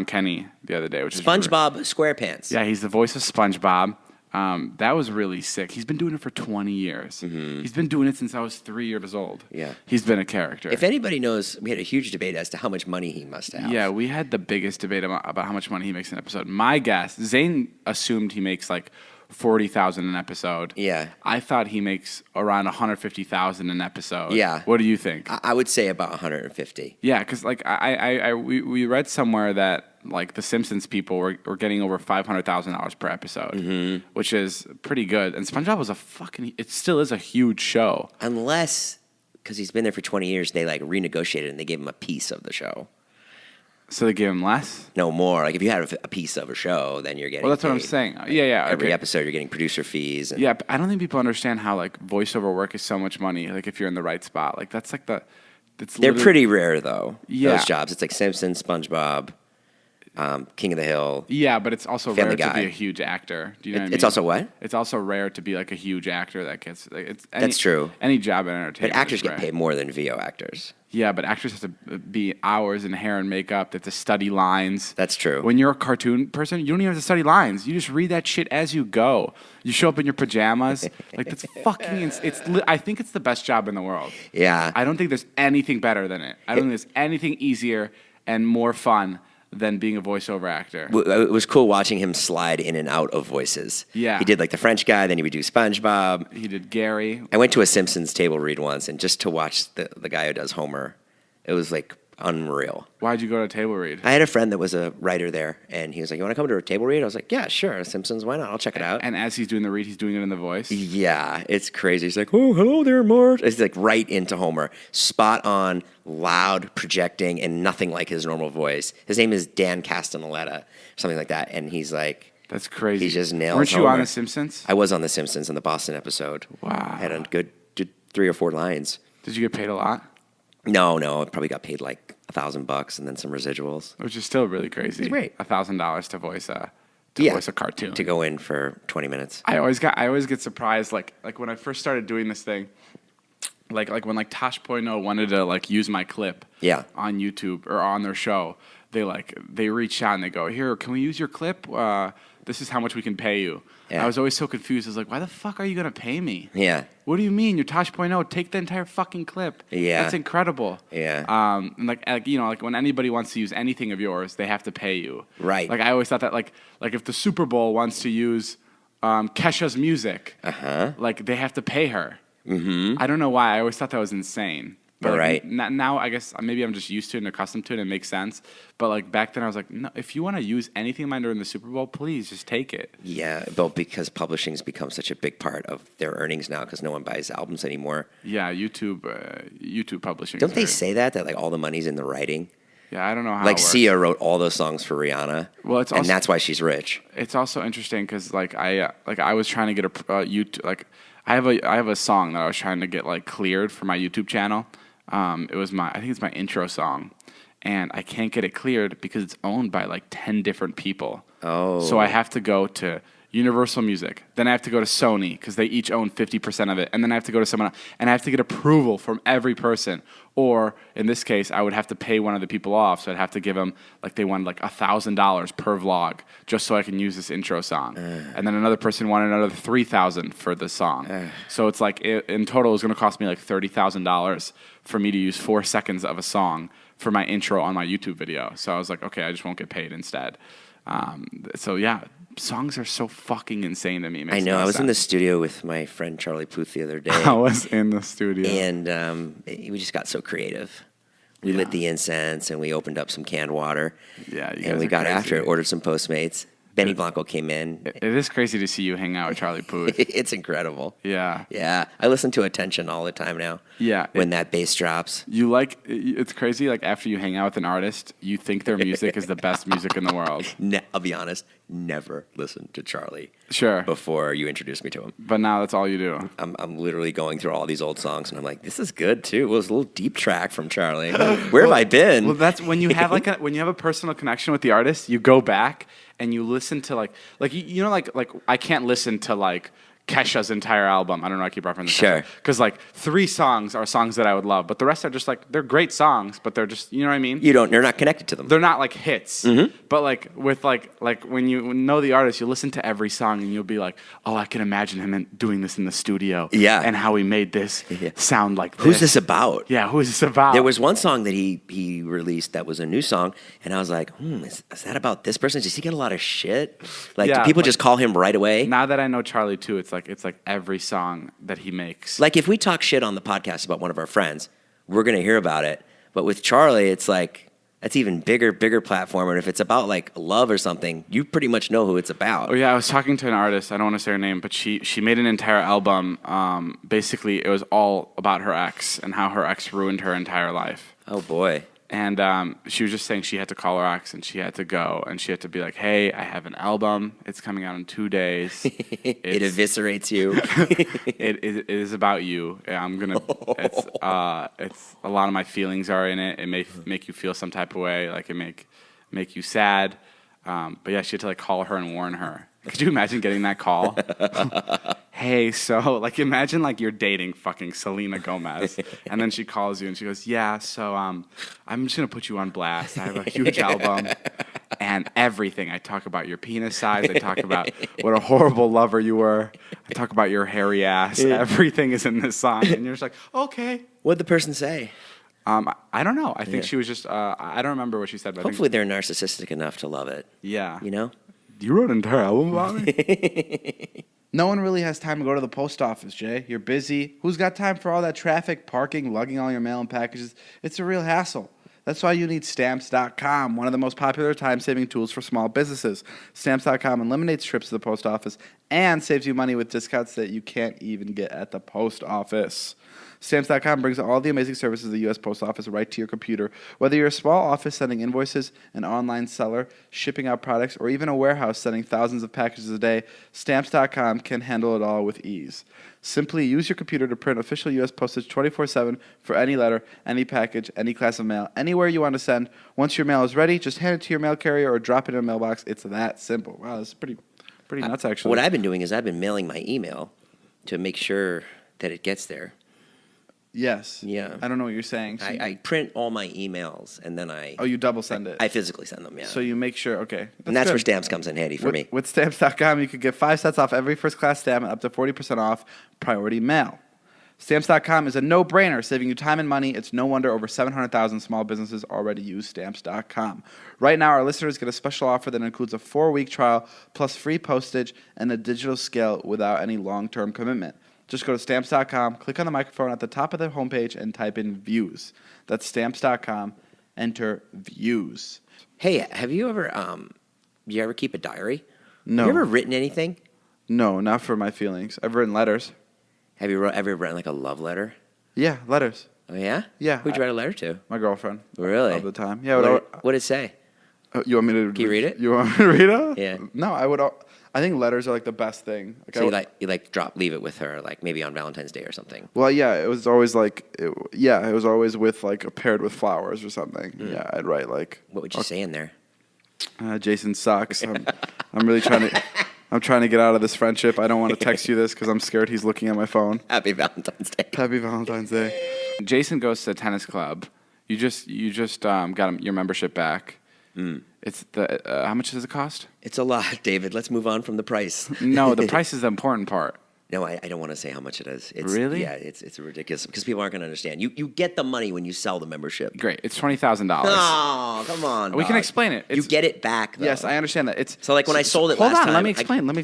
[SPEAKER 1] Kenny the other day, which is
[SPEAKER 2] SpongeBob SquarePants.
[SPEAKER 1] Yeah, he's the voice of SpongeBob. That was really sick. He's been doing it for 20 years. Mm-hmm. He's been doing it since I was 3 years old.
[SPEAKER 2] Yeah.
[SPEAKER 1] He's been a character.
[SPEAKER 2] If anybody knows, we had a huge debate as to how much money he must have.
[SPEAKER 1] Yeah, we had the biggest debate about how much money he makes in an episode. My guess, Zane assumed he makes like $40,000 an episode.
[SPEAKER 2] Yeah.
[SPEAKER 1] I thought he makes around $150,000 an episode.
[SPEAKER 2] Yeah.
[SPEAKER 1] What do you think?
[SPEAKER 2] I would say about 150.
[SPEAKER 1] Yeah, because like we read somewhere that like the Simpsons people were getting over $500,000 per episode, which is pretty good. And SpongeBob was it still is a huge show.
[SPEAKER 2] Unless, because he's been there for 20 years, they like renegotiated and they gave him a piece of the show.
[SPEAKER 1] So they gave him less?
[SPEAKER 2] No, more. Like if you had a piece of a show, then you're getting
[SPEAKER 1] Well, that's what I'm
[SPEAKER 2] paid.
[SPEAKER 1] saying. Yeah.
[SPEAKER 2] Every
[SPEAKER 1] okay.
[SPEAKER 2] episode, you're getting producer fees. And
[SPEAKER 1] Yeah, but I don't think people understand how like voiceover work is so much money. Like if you're in the right spot, like that's like
[SPEAKER 2] they're
[SPEAKER 1] literally-
[SPEAKER 2] pretty rare though.
[SPEAKER 1] Yeah.
[SPEAKER 2] Those jobs. It's like Simpsons, SpongeBob, King of the Hill.
[SPEAKER 1] Yeah, but it's also
[SPEAKER 2] Family
[SPEAKER 1] rare to
[SPEAKER 2] Guy.
[SPEAKER 1] be a huge actor. Do you know what I mean?
[SPEAKER 2] It's also what?
[SPEAKER 1] It's also rare to be like a huge actor that gets. Like,
[SPEAKER 2] That's true.
[SPEAKER 1] Any job in entertainment.
[SPEAKER 2] But actors
[SPEAKER 1] is
[SPEAKER 2] get
[SPEAKER 1] rare.
[SPEAKER 2] paid more than VO actors.
[SPEAKER 1] Yeah, but actors have to be hours in hair and makeup. They have to study lines.
[SPEAKER 2] That's true.
[SPEAKER 1] When you're a cartoon person, you don't even have to study lines. You just read that shit as you go. You show up in your pajamas. Like that's fucking. I think it's the best job in the world.
[SPEAKER 2] Yeah.
[SPEAKER 1] I don't think there's anything better than it. I don't think there's anything easier and more fun than being a voiceover actor.
[SPEAKER 2] It was cool watching him slide in and out of voices.
[SPEAKER 1] Yeah.
[SPEAKER 2] He did like the French guy, then he would do SpongeBob.
[SPEAKER 1] He did Gary.
[SPEAKER 2] I went to a Simpsons table read once, and just to watch the guy who does Homer, it was like unreal.
[SPEAKER 1] Why'd you go to a table read?
[SPEAKER 2] I had a friend that was a writer there, and he was like, "You want to come to a table read?" I was like, "Yeah, sure. Simpsons, why not? I'll check it out."
[SPEAKER 1] And as he's doing the read, he's doing it in the voice.
[SPEAKER 2] Yeah, it's crazy. He's like, "Oh, hello there, Marge." It's like right into Homer, spot on, loud, projecting, and nothing like his normal voice. His name is Dan Castellaneta, something like that, and he's like,
[SPEAKER 1] That's crazy.
[SPEAKER 2] he just nails
[SPEAKER 1] Weren't you
[SPEAKER 2] Homer.
[SPEAKER 1] on The Simpsons?
[SPEAKER 2] I was on The Simpsons in the Boston episode.
[SPEAKER 1] Wow.
[SPEAKER 2] I had a good 3 or 4 lines.
[SPEAKER 1] Did you get paid a lot?
[SPEAKER 2] No, I probably got paid like $1,000 and then some residuals.
[SPEAKER 1] Which is still really crazy.
[SPEAKER 2] It's great.
[SPEAKER 1] $1,000 to voice a voice a cartoon.
[SPEAKER 2] To go in for 20 minutes.
[SPEAKER 1] I always get surprised like when I first started doing this thing, like when like Tosh.0 wanted to like use my clip on YouTube or on their show, they reach out and they go, "Here, can we use your clip? This is how much we can pay you."
[SPEAKER 2] Yeah.
[SPEAKER 1] I was always so confused. I was like, "Why the fuck are you gonna pay me?"
[SPEAKER 2] Yeah.
[SPEAKER 1] What do you mean? You're Tosh.0. Take the entire fucking clip.
[SPEAKER 2] Yeah.
[SPEAKER 1] That's incredible.
[SPEAKER 2] Yeah.
[SPEAKER 1] And like when anybody wants to use anything of yours, they have to pay you.
[SPEAKER 2] Right.
[SPEAKER 1] Like I always thought that like if the Super Bowl wants to use Kesha's music, like they have to pay her. Mm-hmm. I don't know why. I always thought that was insane. But
[SPEAKER 2] right.
[SPEAKER 1] Now I guess maybe I'm just used to it and accustomed to it and it makes sense. But like back then I was like, no, if you want to use anything of mine during the Super Bowl, please just take it.
[SPEAKER 2] Yeah, but because publishing's become such a big part of their earnings now because no one buys albums anymore.
[SPEAKER 1] Yeah, YouTube publishing.
[SPEAKER 2] Don't they say that like all the money's in the writing?
[SPEAKER 1] Yeah, I don't know how.
[SPEAKER 2] Like
[SPEAKER 1] it works.
[SPEAKER 2] Sia wrote all those songs for Rihanna.
[SPEAKER 1] Well, it's also,
[SPEAKER 2] and that's why she's rich.
[SPEAKER 1] It's also interesting because I was trying to get a YouTube I have a song that I was trying to get like cleared for my YouTube channel. I think it's my intro song, and I can't get it cleared because it's owned by like 10 different people.
[SPEAKER 2] Oh.
[SPEAKER 1] So I have to go to Universal Music. Then I have to go to Sony because they each own 50% of it. And then I have to go to someone else. And I have to get approval from every person. Or in this case, I would have to pay one of the people off. So I'd have to give them, like they wanted like $1,000 per vlog just so I can use this intro song. And then another person wanted another $3,000 for the song. So it's like in total, it's going to cost me like $30,000 for me to use 4 seconds of a song for my intro on my YouTube video. So I was like, okay, I just won't get paid instead. So yeah, songs are so fucking insane to me.
[SPEAKER 2] I know. I was in the studio with my friend Charlie Puth the other day.
[SPEAKER 1] I was in the studio.
[SPEAKER 2] And we just got so creative. We lit the incense and we opened up some canned water.
[SPEAKER 1] Yeah, you
[SPEAKER 2] and
[SPEAKER 1] guys
[SPEAKER 2] we
[SPEAKER 1] are
[SPEAKER 2] got
[SPEAKER 1] crazy.
[SPEAKER 2] after it, ordered some Postmates. Benny Blanco came in.
[SPEAKER 1] It is crazy to see you hang out with Charlie Puth.
[SPEAKER 2] It's incredible.
[SPEAKER 1] Yeah.
[SPEAKER 2] Yeah. I listen to Attention all the time now.
[SPEAKER 1] Yeah.
[SPEAKER 2] When that bass drops.
[SPEAKER 1] It's crazy, like after you hang out with an artist, you think their music is the best music in the world.
[SPEAKER 2] I'll be honest, never listened to Charlie.
[SPEAKER 1] Sure.
[SPEAKER 2] Before you introduced me to him.
[SPEAKER 1] But now that's all you do.
[SPEAKER 2] I'm literally going through all these old songs and I'm like, this is good too. Well, it was a little deep track from Charlie. Where have I been?
[SPEAKER 1] Well, that's when you have when you have a personal connection with the artist, you go back and you listen to like I can't listen to like Kesha's entire album. I don't know. I keep referencing
[SPEAKER 2] Sure.
[SPEAKER 1] because like 3 songs are songs that I would love, but the rest are just like they're great songs, but they're just you know what I mean.
[SPEAKER 2] You're not connected to them.
[SPEAKER 1] They're not like hits, but like with like when you know the artist, you listen to every song and you'll be like, oh, I can imagine him doing this in the studio,
[SPEAKER 2] Yeah.
[SPEAKER 1] and how he made this sound like this.
[SPEAKER 2] Who's this about?
[SPEAKER 1] Yeah, who is this about?
[SPEAKER 2] There was one song that he released that was a new song, and I was like, is that about this person? Does he get a lot of shit? Like,
[SPEAKER 1] Yeah,
[SPEAKER 2] do people
[SPEAKER 1] like-
[SPEAKER 2] just call him right away?
[SPEAKER 1] Now that I know Charlie too, it's like every song that he makes.
[SPEAKER 2] Like, if we talk shit on the podcast about one of our friends, we're going to hear about it. But with Charlie, it's like, that's even bigger platform. And if it's about, like, love or something, you pretty much know who it's about.
[SPEAKER 1] Oh yeah, I was talking to an artist. I don't want to say her name, but she made an entire album. Basically, it was all about her ex and how her ex ruined her entire life.
[SPEAKER 2] Oh, boy.
[SPEAKER 1] And she was just saying she had to call her ex and she had to go and she had to be like, hey, I have an album. It's coming out in 2 days.
[SPEAKER 2] It eviscerates you.
[SPEAKER 1] It is about you. I'm gonna. It's a lot of my feelings are in it. It may make you feel some type of way. Like it make you sad. But yeah, she had to like call her and warn her. Could you imagine getting that call? Hey, so like imagine like you're dating fucking Selena Gomez, and then she calls you and she goes, yeah, so I'm just gonna put you on blast. I have a huge album and everything. I talk about your penis size. I talk about what a horrible lover you were. I talk about your hairy ass. Everything is in this song, and you're just like, okay.
[SPEAKER 2] What'd the person say?
[SPEAKER 1] I don't know. I think she was just. I don't remember what she said. But
[SPEAKER 2] Hopefully
[SPEAKER 1] I think,
[SPEAKER 2] they're narcissistic enough to love it.
[SPEAKER 1] yeah.
[SPEAKER 2] You know?
[SPEAKER 1] You wrote an entire album about me? No one really has time to go to the post office, Jay. You're busy. Who's got time for all that traffic, parking, lugging all your mail and packages? It's a real hassle. That's why you need Stamps.com, one of the most popular time-saving tools for small businesses. Stamps.com eliminates trips to the post office and saves you money with discounts that you can't even get at the post office. Stamps.com brings all the amazing services of the U.S. Post Office right to your computer. Whether you're a small office sending invoices, an online seller shipping out products, or even a warehouse sending thousands of packages a day, Stamps.com can handle it all with ease. Simply use your computer to print official U.S. postage 24/7 for any letter, any package, any class of mail, anywhere you want to send. Once your mail is ready, just hand it to your mail carrier or drop it in a mailbox. It's that simple. Wow, this is pretty nuts, actually.
[SPEAKER 2] What I've been doing is I've been mailing my email to make sure that it gets there.
[SPEAKER 1] Yes.
[SPEAKER 2] Yeah.
[SPEAKER 1] I don't know what you're saying. So
[SPEAKER 2] I print all my emails and then
[SPEAKER 1] you double send it.
[SPEAKER 2] I physically send them, yeah.
[SPEAKER 1] So you make sure, okay.
[SPEAKER 2] And that's
[SPEAKER 1] good.
[SPEAKER 2] where Stamps comes in handy for me.
[SPEAKER 1] With Stamps.com, you could get 5 cents off every first-class stamp and up to 40% off priority mail. Stamps.com is a no-brainer, saving you time and money. It's no wonder over 700,000 small businesses already use Stamps.com. Right now, our listeners get a special offer that includes a 4-week trial plus free postage and a digital scale without any long-term commitment. Just go to Stamps.com, click on the microphone at the top of the homepage, and type in views. That's Stamps.com. Enter views.
[SPEAKER 2] Hey, have you ever keep a diary?
[SPEAKER 1] No.
[SPEAKER 2] Have you ever written anything?
[SPEAKER 1] No, not for my feelings. I've written letters.
[SPEAKER 2] Have you ever written like a love letter?
[SPEAKER 1] Yeah, letters.
[SPEAKER 2] Oh, yeah?
[SPEAKER 1] Yeah.
[SPEAKER 2] Who'd you write a letter to?
[SPEAKER 1] My girlfriend.
[SPEAKER 2] Really?
[SPEAKER 1] All the time. Yeah.
[SPEAKER 2] What did it say?
[SPEAKER 1] You want me to?
[SPEAKER 2] Can you read it?
[SPEAKER 1] You want me to read it?
[SPEAKER 2] Yeah.
[SPEAKER 1] No, I would. I think letters are like the best thing.
[SPEAKER 2] So you leave it with her, like maybe on Valentine's Day or something.
[SPEAKER 1] Well, yeah, it was always it was always with paired with flowers or something. Yeah, I'd write like.
[SPEAKER 2] What would you say in there?
[SPEAKER 1] Jason sucks. I'm really trying to. I'm trying to get out of this friendship. I don't want to text you this because I'm scared he's looking at my phone.
[SPEAKER 2] Happy Valentine's Day.
[SPEAKER 1] Happy Valentine's Day. Jason goes to a tennis club. You just got your membership back. It's how much does it cost?
[SPEAKER 2] It's a lot, David. Let's move on from the price.
[SPEAKER 1] No, the price is the important part.
[SPEAKER 2] No, I don't want to say how much it is. It's,
[SPEAKER 1] Really?
[SPEAKER 2] Yeah, it's ridiculous because people aren't going to understand. You get the money when you sell the membership.
[SPEAKER 1] Great. It's $20,000.
[SPEAKER 2] Oh, come on.
[SPEAKER 1] We can
[SPEAKER 2] dog.
[SPEAKER 1] explain it.
[SPEAKER 2] You get it back, though.
[SPEAKER 1] Yes, I understand that. It's
[SPEAKER 2] So, like, when I sold it
[SPEAKER 1] hold
[SPEAKER 2] last
[SPEAKER 1] on,
[SPEAKER 2] time,
[SPEAKER 1] let me explain. Let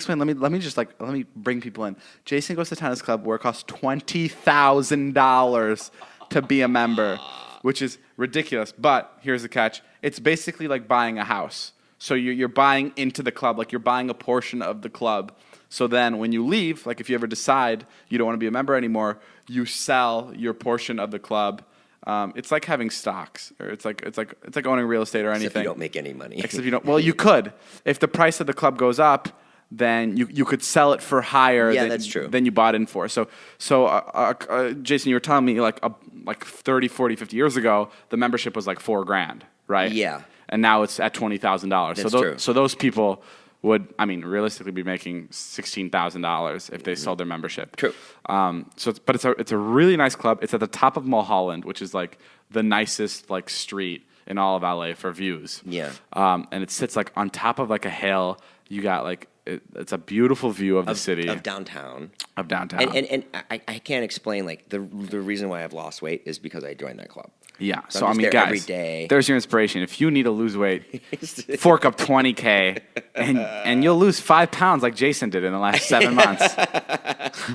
[SPEAKER 1] me bring people in. Jason goes to tennis club where it costs $20,000 to be a member, which is ridiculous. But here's the catch: it's basically like buying a house. So you're buying into the club, like you're buying a portion of the club. So then when you leave, like if you ever decide you don't want to be a member anymore, you sell your portion of the club. It's like having stocks, or it's like owning real estate or anything.
[SPEAKER 2] Except you don't make any money.
[SPEAKER 1] Except you don't. Well, you could. If the price of the club goes up, then you could sell it for higher.
[SPEAKER 2] Yeah, that's true.
[SPEAKER 1] Than you bought in for. So Jason, you were telling me like 30, 40, 50 years ago, the membership was like $4,000, right?
[SPEAKER 2] Yeah.
[SPEAKER 1] And now it's at $20,000.
[SPEAKER 2] That's true.
[SPEAKER 1] So those people would, realistically be making $16,000 if they sold their membership.
[SPEAKER 2] True.
[SPEAKER 1] It's a really nice club. It's at the top of Mulholland, which is like the nicest like street in all of LA for views.
[SPEAKER 2] Yeah.
[SPEAKER 1] And it sits like on top of like a hill. You got like it's a beautiful view of the city
[SPEAKER 2] of downtown.
[SPEAKER 1] Of downtown.
[SPEAKER 2] And I can't explain like the reason why I've lost weight is because I joined that club.
[SPEAKER 1] Yeah.
[SPEAKER 2] So
[SPEAKER 1] So
[SPEAKER 2] I'm
[SPEAKER 1] I
[SPEAKER 2] just
[SPEAKER 1] mean,
[SPEAKER 2] there
[SPEAKER 1] guys,
[SPEAKER 2] every day.
[SPEAKER 1] there's your inspiration. If you need to lose weight, fork up $20K, and you'll lose 5 pounds like Jason did in the last 7 months.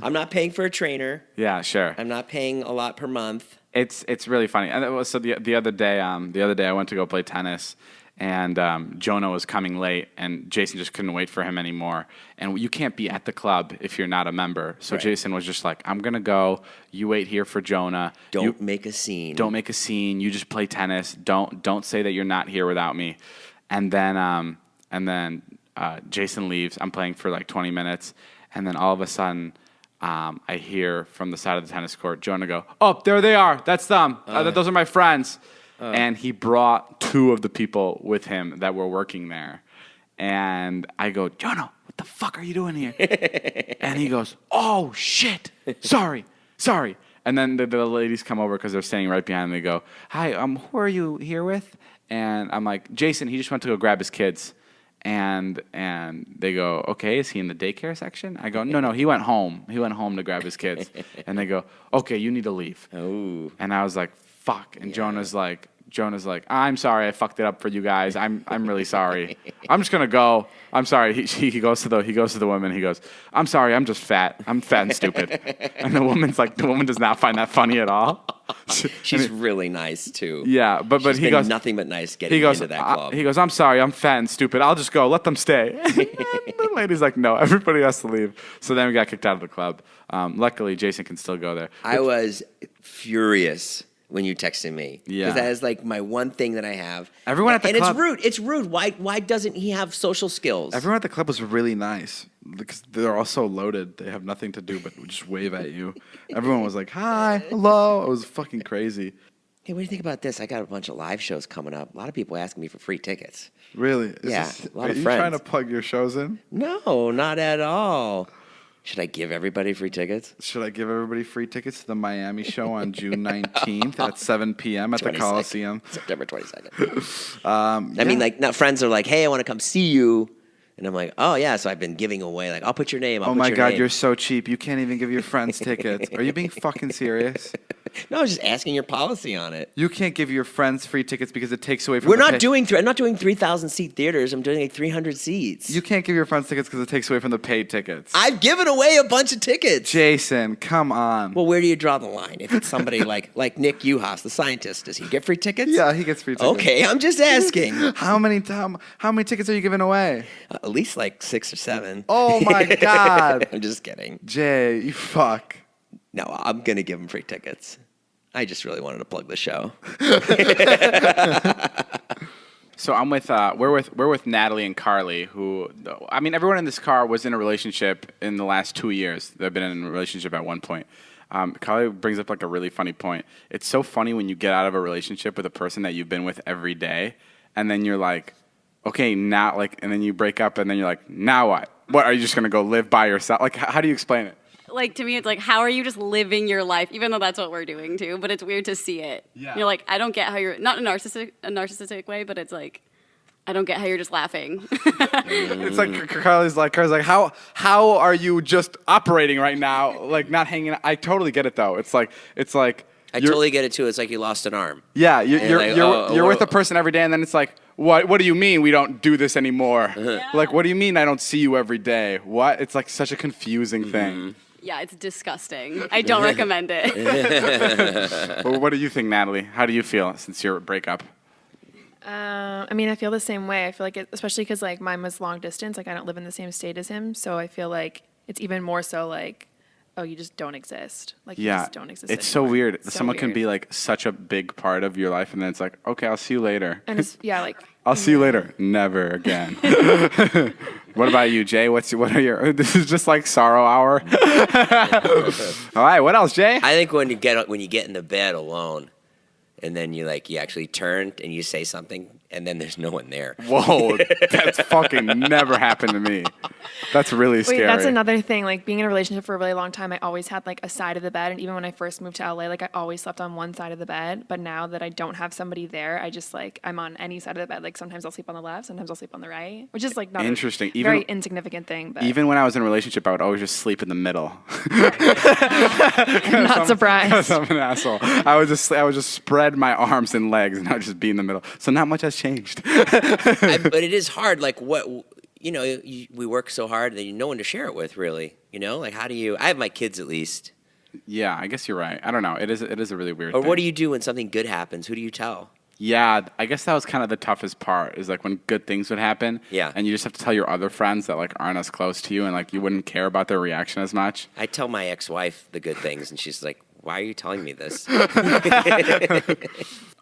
[SPEAKER 2] I'm not paying for a trainer.
[SPEAKER 1] Yeah, sure.
[SPEAKER 2] I'm not paying a lot per month.
[SPEAKER 1] It's really funny. And it was, so the other day I went to go play tennis, and Jonah was coming late, and Jason just couldn't wait for him anymore. And you can't be at the club if you're not a member. So
[SPEAKER 2] Right.
[SPEAKER 1] Jason was just like, I'm gonna go. You wait here for Jonah.
[SPEAKER 2] Don't make a scene.
[SPEAKER 1] Don't make a scene. You just play tennis. Don't say that you're not here without me. And then Jason leaves. I'm playing for like 20 minutes, and then all of a sudden, I hear from the side of the tennis court, Jonah go, "Oh, there they are. That's them. Those are my friends." And he brought 2 of the people with him that were working there. And I go, "Jonah, what the fuck are you doing here?" And he goes, "Oh, shit. Sorry. And then the ladies come over because they're standing right behind me. They go, "Hi, who are you here with?" And I'm like, "Jason, he just went to go grab his kids." And they go, "Okay, is he in the daycare section?" I go, No, he went home. He went home to grab his kids." And they go, "Okay, you need to leave."
[SPEAKER 2] Oh.
[SPEAKER 1] And I was like, "Fuck." And Jonah's like, Jonah's like, I'm sorry, I fucked it up for you guys. I'm really sorry. I'm just gonna go. I'm sorry. He goes to the woman. He goes, I'm sorry. I'm just fat. I'm fat and stupid. And the woman does not find that funny at all.
[SPEAKER 2] She's really nice too.
[SPEAKER 1] Yeah, but
[SPEAKER 2] She's
[SPEAKER 1] he
[SPEAKER 2] been
[SPEAKER 1] goes
[SPEAKER 2] nothing but nice getting into that club.
[SPEAKER 1] He goes, I'm sorry. I'm fat and stupid. I'll just go. Let them stay. And the lady's like, no, everybody has to leave. So then we got kicked out of the club. Luckily, Jason can still go there.
[SPEAKER 2] I was furious when you texted me.
[SPEAKER 1] Yeah.
[SPEAKER 2] Because that is like my one thing that I have.
[SPEAKER 1] Everyone at the club.
[SPEAKER 2] And it's rude. It's rude. Why doesn't he have social skills?
[SPEAKER 1] Everyone at the club was really nice because they're all so loaded. They have nothing to do but just wave at you. Everyone was like, hi, hello. It was fucking crazy.
[SPEAKER 2] Hey, what do you think about this? I got a bunch of live shows coming up. A lot of people asking me for free tickets.
[SPEAKER 1] Really?
[SPEAKER 2] A lot of
[SPEAKER 1] Are you
[SPEAKER 2] friends.
[SPEAKER 1] trying to plug your shows in?
[SPEAKER 2] No, not at all. Should I give everybody free tickets?
[SPEAKER 1] Should I give everybody free tickets to the Miami show on June 19th at 7 p.m. at the
[SPEAKER 2] 22nd.
[SPEAKER 1] Coliseum?
[SPEAKER 2] September 22nd. I mean, like, now friends are like, hey, I want to come see you. And I'm like, oh, yeah, so I've been giving away. Like, I'll put your name.
[SPEAKER 1] Oh, my God, you're so cheap. You can't even give your friends tickets. Are you being fucking serious?
[SPEAKER 2] No, I was just asking your policy on it.
[SPEAKER 1] You can't give your friends free tickets because it takes away from
[SPEAKER 2] I'm not
[SPEAKER 1] the
[SPEAKER 2] doing 3,000 seat theaters. I'm doing like 300 seats.
[SPEAKER 1] You can't give your friends tickets because it takes away from the paid tickets.
[SPEAKER 2] I've given away a bunch of tickets.
[SPEAKER 1] Jason, come on.
[SPEAKER 2] Well, where do you draw the line? If it's somebody like Nick Uhas, the scientist, does he get free tickets?
[SPEAKER 1] Yeah, he gets free tickets.
[SPEAKER 2] Okay, I'm just asking.
[SPEAKER 1] How many tickets are you giving away?
[SPEAKER 2] At least like 6 or 7.
[SPEAKER 1] Oh, my God.
[SPEAKER 2] I'm just kidding.
[SPEAKER 1] Jay, you fuck.
[SPEAKER 2] No, I'm going to give him free tickets. I just really wanted to plug the show.
[SPEAKER 1] So I'm with we're with Natalie and Carly, who, I mean, everyone in this car was in a relationship in the last 2 years. They've been in a relationship at one point. Carly brings up like a really funny point. It's so funny when you get out of a relationship with a person that you've been with every day, and then you're like, okay, now, like, and then you break up, and then you're like, now what? What, are you just gonna go live by yourself? Like, how do you explain it?
[SPEAKER 6] Like, to me, it's like, how are you just living your life, even though that's what we're doing too, but it's weird to see it.
[SPEAKER 1] Yeah.
[SPEAKER 6] You're like, I don't get how you're, not in a narcissistic way, but it's like, I don't get how you're just laughing.
[SPEAKER 1] It's like Carly's like, how are you just operating right now? Like, not hanging out. I totally get it though. It's like
[SPEAKER 2] I totally get it too. It's like you lost an arm.
[SPEAKER 1] Yeah, you're
[SPEAKER 2] like,
[SPEAKER 1] with a person every day, and then it's like, what do you mean we don't do this anymore?
[SPEAKER 6] Yeah.
[SPEAKER 1] Like, what do you mean I don't see you every day? What? It's like such a confusing thing.
[SPEAKER 6] Yeah, it's disgusting. I don't recommend it.
[SPEAKER 1] Well, what do you think, Natalie? How do you feel since your breakup?
[SPEAKER 5] I mean, I feel the same way. I feel like, especially because like mine was long distance. Like I don't live in the same state as him, so I feel like it's even more so like, oh, you just don't exist. Like you just don't exist.
[SPEAKER 1] It's so
[SPEAKER 5] anymore.
[SPEAKER 1] weird.
[SPEAKER 5] It's so
[SPEAKER 1] Someone can
[SPEAKER 5] weird.
[SPEAKER 1] be like such a big part of your life, and then it's like, okay, I'll see you later.
[SPEAKER 5] And it's like
[SPEAKER 1] I'll see you later. Never again. What about you, Jay? What are your? This is just like sorrow hour. All right. What else, Jay?
[SPEAKER 2] I think when you get in the bed alone, and then you actually turn and you say something, and then there's no one there.
[SPEAKER 1] Whoa, that's fucking never happened to me. That's really scary.
[SPEAKER 5] Wait, that's another thing. Like being in a relationship for a really long time, I always had like a side of the bed, and even when I first moved to LA, like I always slept on one side of the bed. But now that I don't have somebody there, I just like I'm on any side of the bed. Like sometimes I'll sleep on the left, sometimes I'll sleep on the right, which is like not
[SPEAKER 1] Interesting.
[SPEAKER 5] a very insignificant thing. But
[SPEAKER 1] Even when I was in a relationship, I would always just sleep in the middle.
[SPEAKER 5] I'm not surprised.
[SPEAKER 1] Because I'm an asshole. I would just spread my arms and legs, and I would just be in the middle. So not much has changed.
[SPEAKER 2] But it is hard. Like we work so hard that no one to share it with, really. Like how do you? I have my kids at least.
[SPEAKER 1] Yeah, I guess you're right. I don't know. It is a really weird
[SPEAKER 2] Or
[SPEAKER 1] thing.
[SPEAKER 2] what do you do when something good happens? Who do you tell?
[SPEAKER 1] Yeah, I guess that was kind of the toughest part, is like when good things would happen.
[SPEAKER 2] Yeah.
[SPEAKER 1] And you just have to tell your other friends that like aren't as close to you, and like you wouldn't care about their reaction as much.
[SPEAKER 2] I tell my ex-wife the good things, and she's like, "Why are you telling me this?"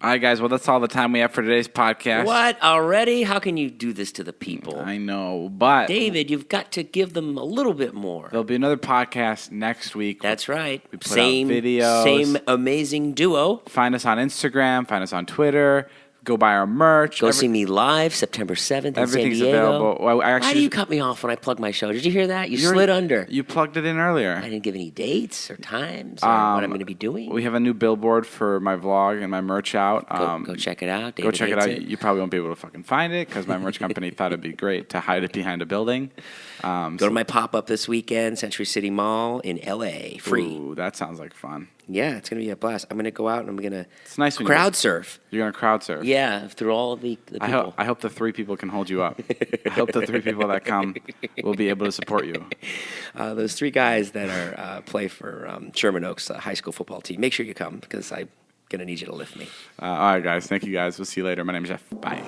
[SPEAKER 1] All right, guys. Well, that's all the time we have for today's podcast.
[SPEAKER 2] What already? How can you do this to the people?
[SPEAKER 1] I know, but
[SPEAKER 2] David, you've got to give them a little bit more.
[SPEAKER 1] there'll be another podcast next week.
[SPEAKER 2] That's right.
[SPEAKER 1] We put out
[SPEAKER 2] Same
[SPEAKER 1] videos.
[SPEAKER 2] Same amazing duo.
[SPEAKER 1] Find us on Instagram. Find us on Twitter. Go buy our merch.
[SPEAKER 2] Go see me live September 7th in San
[SPEAKER 1] Everything's
[SPEAKER 2] Diego.
[SPEAKER 1] available. Well,
[SPEAKER 2] Why do you cut me off when I plug my show? Did you hear that? You
[SPEAKER 1] You're-
[SPEAKER 2] slid under.
[SPEAKER 1] You plugged it in earlier.
[SPEAKER 2] I didn't give any dates or times or what I'm going to be doing.
[SPEAKER 1] We have a new billboard for my vlog and my merch out.
[SPEAKER 2] Go check it out.
[SPEAKER 1] Go
[SPEAKER 2] David
[SPEAKER 1] check it
[SPEAKER 2] hates
[SPEAKER 1] out. You probably won't be able to fucking find it because my merch company thought it'd be great to hide it behind a building.
[SPEAKER 2] Go to my pop-up this weekend, Century City Mall in L.A. Free.
[SPEAKER 1] Ooh, that sounds like fun.
[SPEAKER 2] Yeah, it's gonna be a blast. I'm gonna go out and I'm gonna
[SPEAKER 1] It's nice when
[SPEAKER 2] crowd surf.
[SPEAKER 1] You're gonna crowd surf.
[SPEAKER 2] Yeah, through all the people.
[SPEAKER 1] I hope the 3 people can hold you up. I hope the 3 people that come will be able to support you.
[SPEAKER 2] Those 3 guys that are play for Sherman Oaks high school football team. Make sure you come because I'm gonna need you to lift me.
[SPEAKER 1] All right, guys. Thank you, guys. We'll see you later. My name is Jeff. Bye.